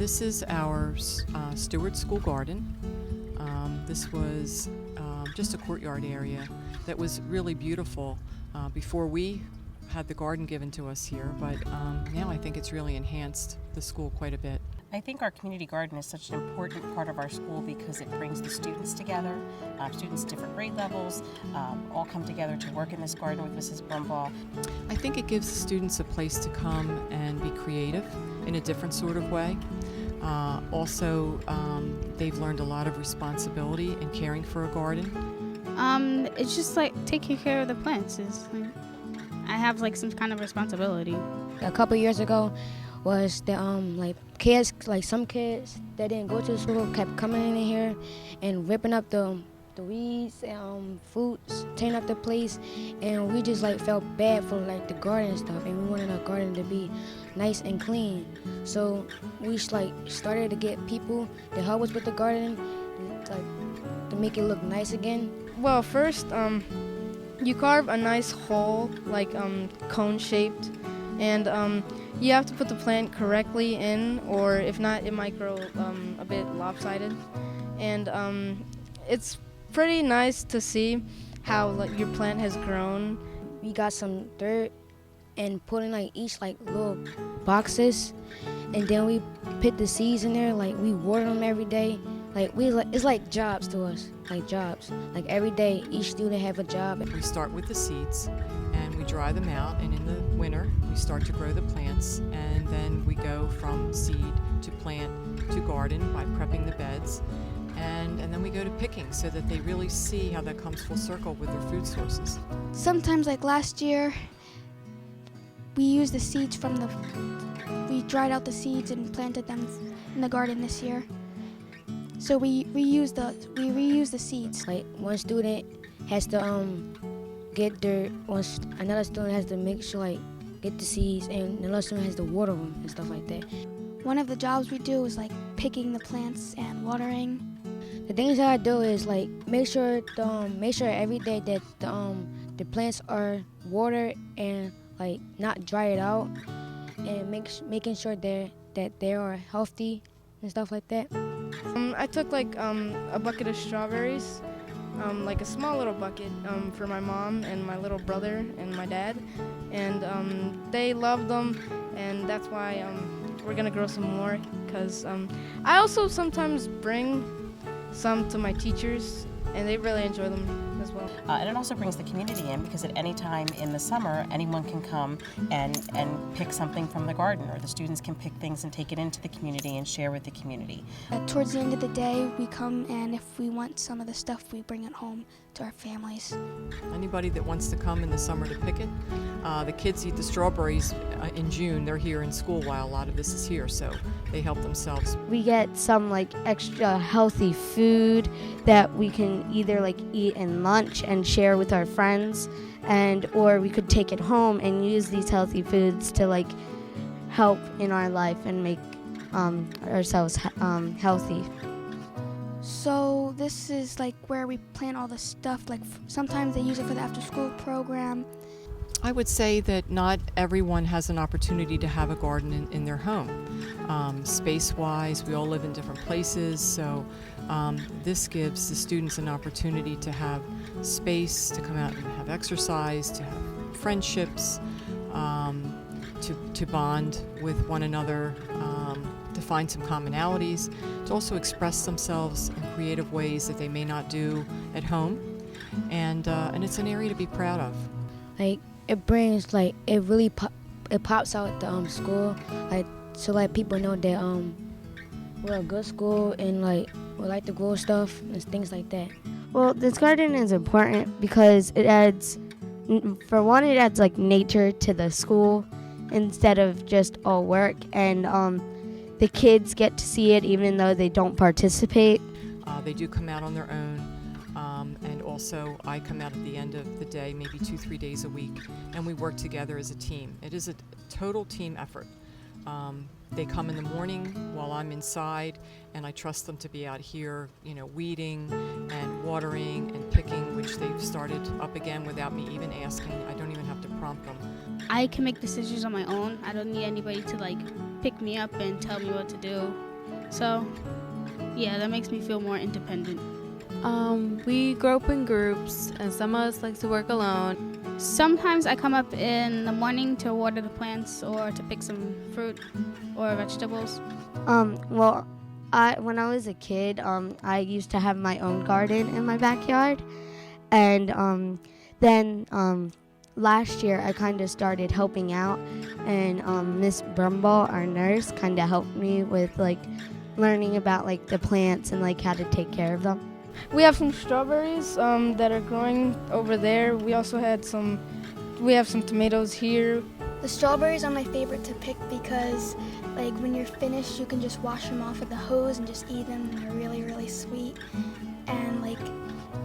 This is our Stewart School garden. This was just a courtyard area that was really beautiful before we had the garden given to us here, but now I think it's really enhanced the school quite a bit. I think our community garden is such an important part of our school because it brings the students together. Students at different grade levels all come together to work in this garden with Mrs. Brumbaugh. I think it gives students a place to come and be creative in a different sort of way. Also, they've learned a lot of responsibility in caring for a garden. It's just like taking care of the plants. I have like some kind of responsibility. A couple years ago was the some kids that didn't go to school kept coming in here and ripping up the weeds and fruits, tearing up the place, and we just felt bad for the garden and stuff, and we wanted our garden to be nice and clean. So we started to get people to help us with the garden, to make it look nice again. Well, first, you carve a nice hole, cone-shaped, and you have to put the plant correctly in, or if not, it might grow a bit lopsided. And it's pretty nice to see how your plant has grown. We got some dirt and put in each little boxes, and then we put the seeds in there. We water them every day. It's like jobs to us, jobs. Every day, each student have a job. We start with the seeds and we dry them out, and in the winter we start to grow the plants, and then we go from seed to plant to garden by prepping the beds, and then we go to picking so that they really see how that comes full circle with their food sources. Sometimes, last year, we used the seeds we dried out the seeds and planted them in the garden this year. So we reuse the seeds. One student has to get dirt, another student has to make sure get the seeds, and another student has to water them and stuff like that. One of the jobs we do is picking the plants and watering. The things that I do is make sure every day that the plants are watered and not dry it out, and making sure that they are healthy and stuff like that. I took a bucket of strawberries, a small little bucket for my mom and my little brother and my dad, and they loved them, and that's why we're gonna grow some more, because I also sometimes bring some to my teachers, and they really enjoy them as well. And it also brings the community in, because at any time in the summer, anyone can come and pick something from the garden, or the students can pick things and take it into the community and share with the community. Towards the end of the day, we come, and if we want some of the stuff, we bring it home to our families. Anybody that wants to come in the summer to pick it, the kids eat the strawberries in June. They're here in school while a lot of this is here, so they help themselves. We get some extra healthy food that we can either eat in lunch and share with our friends, or we could take it home and use these healthy foods to help in our life and make ourselves healthy. So this is where we plant all the stuff. Sometimes they use it for the after-school program. I would say that not everyone has an opportunity to have a garden in their home. Space-wise, we all live in different places, so this gives the students an opportunity to have space, to come out and have exercise, to have friendships, to bond with one another, to find some commonalities, to also express themselves in creative ways that they may not do at home, and it's an area to be proud of. It brings it pops out the school, so people know that we're a good school, and we like to grow stuff and things like that. Well, this garden is important because it adds nature to the school instead of just all work, and the kids get to see it even though they don't participate. They do come out on their own, and also I come out at the end of the day, maybe 2-3 days a week, and we work together as a team. It is a total team effort. They come in the morning while I'm inside, and I trust them to be out here, weeding and watering and picking, which they've started up again without me even asking. I don't even have to prompt them. I can make decisions on my own. I don't need anybody to pick me up and tell me what to do. So, yeah, that makes me feel more independent. We grow up in groups, and some of us like to work alone. Sometimes I come up in the morning to water the plants or to pick some fruit or vegetables. Well, when I was a kid, I used to have my own garden in my backyard, and then last year I kind of started helping out, and Miss Brumball, our nurse, kind of helped me with like learning about like the plants and like how to take care of them. We have some strawberries that are growing over there. We have some tomatoes here. The strawberries are my favorite to pick because, like, when you're finished, you can just wash them off with the hose and just eat them. They're really, really sweet, and like,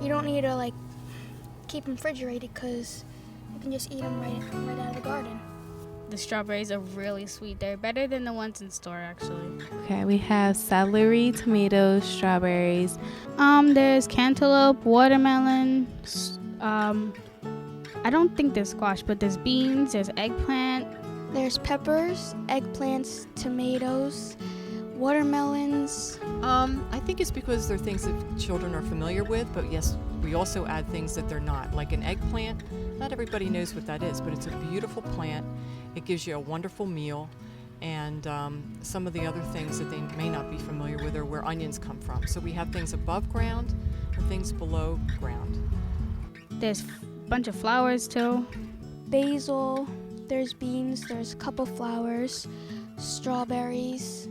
you don't need to like keep them refrigerated because you can just eat them right out of the garden. The strawberries are really sweet. They're better than the ones in store, actually. Okay, we have celery, tomatoes, strawberries. There's cantaloupe, watermelon. I don't think there's squash, but there's beans, there's eggplant. There's peppers, eggplants, tomatoes, watermelons. I think it's because they're things that children are familiar with, but yes, we also add things that they're not. Like an eggplant, not everybody knows what that is, but it's a beautiful plant. It gives you a wonderful meal, and some of the other things that they may not be familiar with are where onions come from. So we have things above ground and things below ground. There's a bunch of flowers too. Basil, there's beans, there's a couple flowers, strawberries.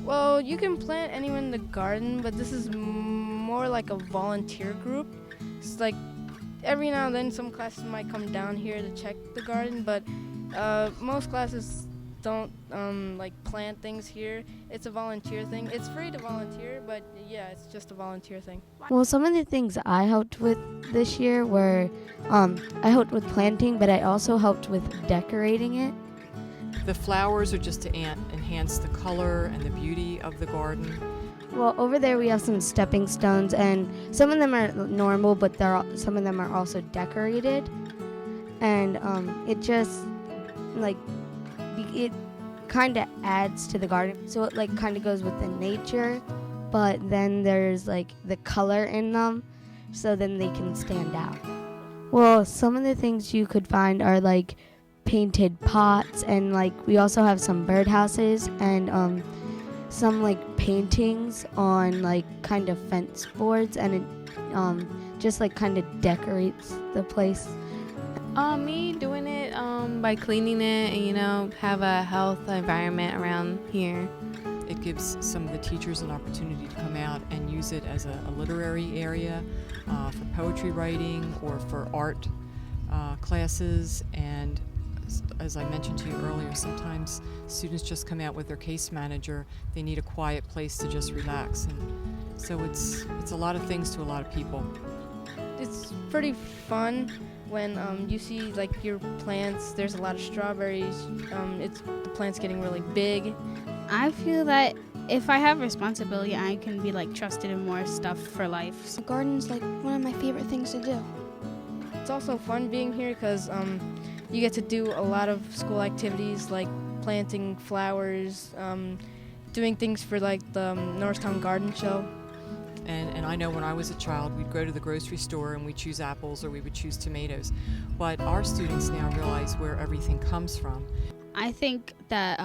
Well, you can plant anywhere in the garden, but this is more like a volunteer group. It's like every now and then some classes might come down here to check the garden, but most classes don't like plant things here. It's a volunteer thing. It's free to volunteer, but yeah, it's just a volunteer thing. Well, some of the things I helped with this year were I helped with planting, but I also helped with decorating it. The flowers are just to enhance the color and the beauty of the garden. Well, over there we have some stepping stones, and some of them are normal, but some of them are also decorated. And it just like it kind of adds to the garden, so it like kind of goes with the nature, but then there's like the color in them, so then they can stand out. Well, some of the things you could find are like painted pots, and like we also have some birdhouses and some like paintings on like kind of fence boards, and it just like kind of decorates the place. Me doing it by cleaning it and, have a health environment around here. It gives some of the teachers an opportunity to come out and use it as a literary area for poetry writing or for art classes. And as I mentioned to you earlier, sometimes students just come out with their case manager. They need a quiet place to just relax. And so it's a lot of things to a lot of people. It's pretty fun when you see like your plants. There's a lot of strawberries. The plant's getting really big. I feel that if I have responsibility, I can be like trusted in more stuff for life. The garden's like one of my favorite things to do. It's also fun being here because you get to do a lot of school activities like planting flowers, doing things for like the Norristown Garden Show. And I know when I was a child, we'd go to the grocery store and we'd choose apples or we would choose tomatoes. But our students now realize where everything comes from. I think that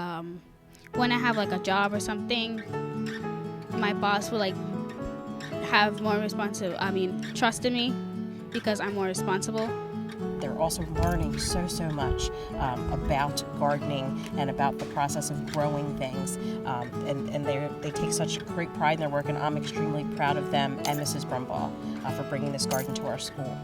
when I have like a job or something, my boss will like have more trust in me because I'm more responsible. They're also learning so much about gardening and about the process of growing things, and they take such great pride in their work, and I'm extremely proud of them and Mrs. Brumball for bringing this garden to our school.